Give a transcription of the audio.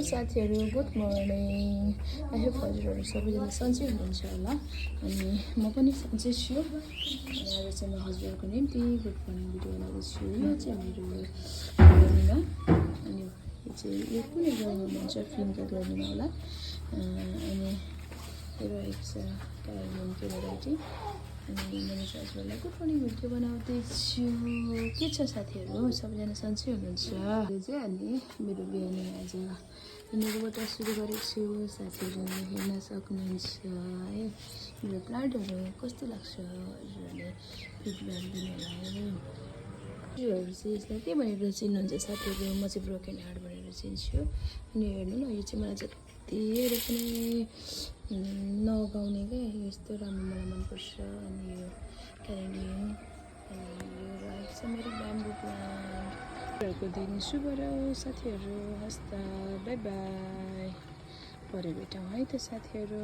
साथीहरू, good morning. I hope हजुरहरू सबैजना सन्चै हुनुहुन्छ होला। अनि म पनि सन्चै छु। अनि आज चाहिँ म हजुरहरूको निम्ति गुड मर्निङ भिडियो बनाउँदैछु। यो चाहिँ मेरो गर्मीमा, अनि यो चाहिँ यो कुनै गर्मी भन्छ, फिल्मको गर्मीमा होला। अनि यो रहेको छ डायमन्डको भेराइटी। अनि मैले चाहिँ हजुरहरूलाई गुड मर्निङ भिडियो बनाउँदैछु। के छ साथीहरू, सबैजना सन्चै हुनुहुन्छ? यो चाहिँ अनि मेरो बिहान आज यिनीहरूबाट सुरु गरेको छु। साथीहरूले हेर्न सक्नुहुन्छ है। मेरो प्लान्टहरू कस्तो लाग्छ हजुरहरूले फिडब्याक दिनु होला है। हजुरहरू चाहिँ यसलाई के भनेर चिन्नुहुन्छ साथीहरू? म चाहिँ ब्रोकन हार्ट भनेर चिन्छु। अनि हेर्नु न, यो चाहिँ मलाई जतिहरू पनि नगाउने क्या, यस्तो राम्रो मलाई मनपर्छ। अनि यो क्यारेनियम, अनि यो रहेको छ मेरो ब्याम्बो प्लान्टहरूको दिन शुभ रहोस् साथीहरू। हस् त, बाई बाई। भरे भेटौँ है त साथीहरू।